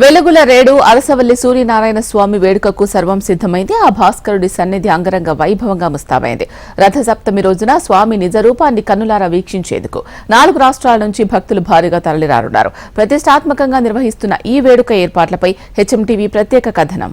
వెలుగుల రేడు అరసవల్లి సూర్యనారాయణ స్వామి వేడుకకు సర్వం సిద్దమైంది. ఆ భాస్కరుడి సన్నిధి అంగరంగ వైభవంగా ముస్తాబైంది. రథసప్తమి రోజున స్వామి నిజ రూపాన్ని కన్నులారా వీక్షించేందుకు 4 రాష్ట్రాల నుంచి భక్తులు భారీగా తరలిరానున్నారు. ప్రతిష్టాత్మకంగా నిర్వహిస్తున్న ఈ వేడుక ఏర్పాట్లపై హెచ్ఎంటీవీ ప్రత్యేక కథనం.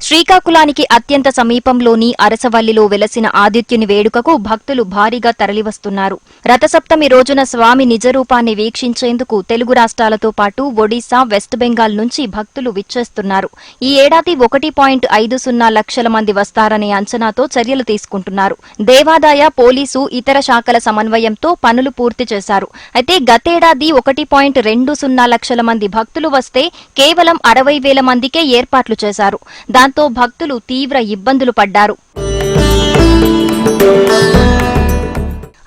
శ్రీకాకుళానికి అత్యంత సమీపంలోని అరసవల్లిలో వెలసిన ఆదిత్యుని వేడుకకు భక్తులు భారీగా తరలివస్తున్నారు. రథసప్తమి రోజున స్వామి నిజరూపాన్ని వీక్షించేందుకు తెలుగు రాష్ట్రాలతో పాటు ఒడిశా, వెస్ట్ బెంగాల్ నుంచి భక్తులు విచ్చేస్తున్నారు. ఈ ఏడాది 1.50 లక్షల మంది వస్తారనే అంచనాతో చర్యలు తీసుకుంటున్నారు. దేవాదాయ, పోలీసు, ఇతర శాఖల సమన్వయంతో పనులు పూర్తి చేశారు. అయితే గతేడాది 1.20 లక్షల మంది భక్తులు వస్తే కేవలం 60,000 మందికే ఏర్పాట్లు చేశారు. దాంతో భక్తులు తీవ్ర ఇబ్బందులు పడ్డారు.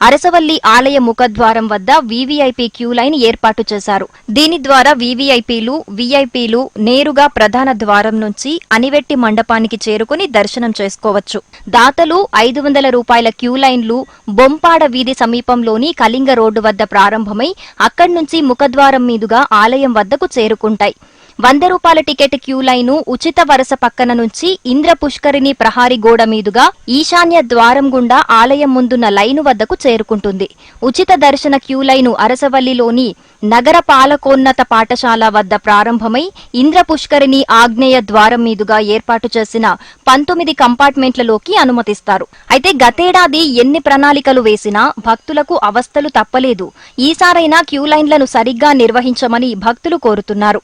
అరసవల్లి ఆలయ ముఖద్వారం వద్ద వీవీఐపీ క్యూ లైన్ ఏర్పాటు చేశారు. దీని ద్వారా వీవీఐపీలు, వీఐపీలు నేరుగా ప్రధాన ద్వారం నుంచి అనివెట్టి మండపానికి చేరుకుని దర్శనం చేసుకోవచ్చు. దాతలు 500 రూపాయల క్యూ లైన్లు బొంపాడ వీధి సమీపంలోని కళింగ రోడ్డు వద్ద ప్రారంభమై అక్కడి నుంచి ముఖద్వారం మీదుగా ఆలయం వద్దకు చేరుకుంటాయి. 100 రూపాయల టికెట్ క్యూ లైను ఉచిత వరస పక్కన నుంచి ఇంద్ర పుష్కరిణి ప్రహారీ గోడ మీదుగా ఈశాన్య ద్వారం గుండా ఆలయం ముందున్న లైను వద్దకు చేరుకుంటుంది. ఉచిత దర్శన క్యూ లైను అరసవల్లిలోని నగర పాలకోన్నత పాఠశాల వద్ద ప్రారంభమై ఇంద్ర పుష్కరిణి ఆగ్నేయ ద్వారం మీదుగా ఏర్పాటు చేసిన 19 కంపార్ట్మెంట్లలోకి అనుమతిస్తారు. అయితే గతేడాది ఎన్ని ప్రణాళికలు వేసినా భక్తులకు అవస్థలు తప్పలేదు. ఈసారైనా క్యూ లైన్లను సరిగ్గా నిర్వహించమని భక్తులు కోరుతున్నారు.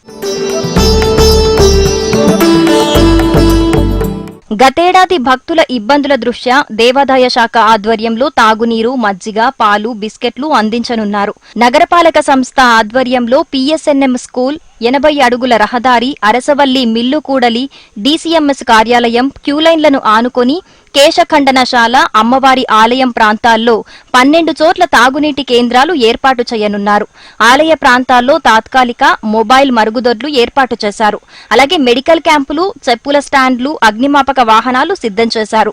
గతేడాది భక్తుల ఇబ్బందుల దృష్ట్యా దేవాదాయ శాఖ ఆధ్వర్యంలో తాగునీరు, మజ్జిగ, పాలు, బిస్కెట్లు అందించనున్నారు. నగరపాలక సంస్థ ఆధ్వర్యంలో పిఎస్ఎన్ఎం స్కూల్, 80 అడుగుల రహదారి, అరసవల్లి మిల్లు కూడలి, డీసీఎంఎస్ కార్యాలయం, క్యూలైన్లను ఆనుకొని కేశఖండనశాల, అమ్మవారి ఆలయం ప్రాంతాల్లో 12 చోట్ల తాగునీటి కేంద్రాలు ఏర్పాటు చేయనున్నారు. ఆలయ ప్రాంతాల్లో తాత్కాలిక మొబైల్ మరుగుదొడ్లు ఏర్పాటు చేశారు. అలాగే మెడికల్ క్యాంపులు, చెప్పుల స్టాండ్లు, అగ్నిమాపక వాహనాలు సిద్ధం చేశారు.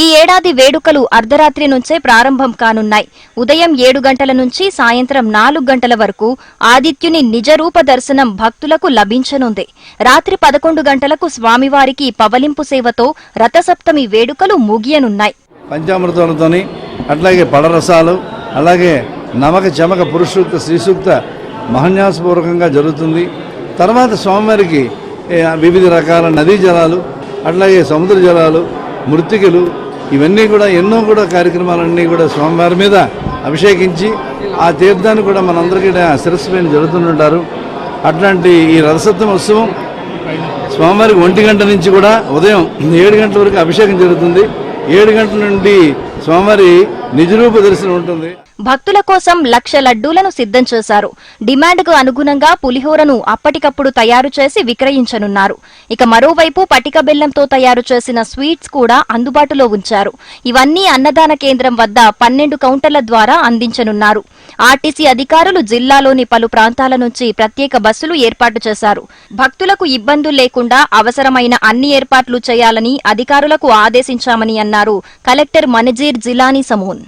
ఈ ఏడాది వేడుకలు అర్ధరాత్రి నుంచే ప్రారంభం కానున్నాయి. ఉదయం 7 గంటల నుంచి సాయంత్రం 4 గంటల వరకు ఆదిత్యుని నిజరూప దర్శనం భక్తులకు లభించనుంది. రాత్రి 11 గంటలకు స్వామివారికి పవలింపు సేవతో రథసప్తమి వేడుకలు ముగియనున్నాయి. పంచామృతాలతోని అట్లాగే పడరసాలు, అలాగే నమక చమక పురుషూక్త శ్రీసూక్త మహన్యాసపూర్వకంగా జరుగుతుంది. తర్వాత స్వామివారికి వివిధ రకాల నదీ జలాలు, అట్లాగే సముద్ర జలాలు, మృత్తికలు, ఇవన్నీ కూడా ఎన్నో కూడా కార్యక్రమాలన్నీ కూడా స్వామివారి మీద అభిషేకించి ఆ తీర్థాన్ని కూడా మనందరికీ శిరస్సు పైన జరుగుతుంటారు. అట్లాంటి ఈ రథసప్తమి ఉత్సవం స్వామివారికి 1 గంట నుంచి కూడా ఉదయం 7 గంటల వరకు అభిషేకం జరుగుతుంది. 7 గంటల నుండి స్వామివారి నిజరూప దర్శనం ఉంటుంది. భక్తుల కోసం 1,00,000 లడ్డూలను సిద్ధం చేశారు. డిమాండ్కు అనుగుణంగా పులిహోరను అప్పటికప్పుడు తయారు చేసి విక్రయించనున్నారు. ఇక మరోవైపు పటిక బెల్లంతో తయారు చేసిన స్వీట్స్ కూడా అందుబాటులో ఉంచారు. ఇవన్నీ అన్నదాన కేంద్రం వద్ద 12 కౌంటర్ల ద్వారా అందించనున్నారు. ఆర్టీసీ అధికారులు జిల్లాలోని పలు ప్రాంతాల నుంచి ప్రత్యేక బస్సులు ఏర్పాటు చేశారు. భక్తులకు ఇబ్బందులు లేకుండా అవసరమైన అన్ని ఏర్పాట్లు చేయాలని అధికారులకు ఆదేశించామని అన్నారు కలెక్టర్ మనజీర్ జిలానీ సమూన్.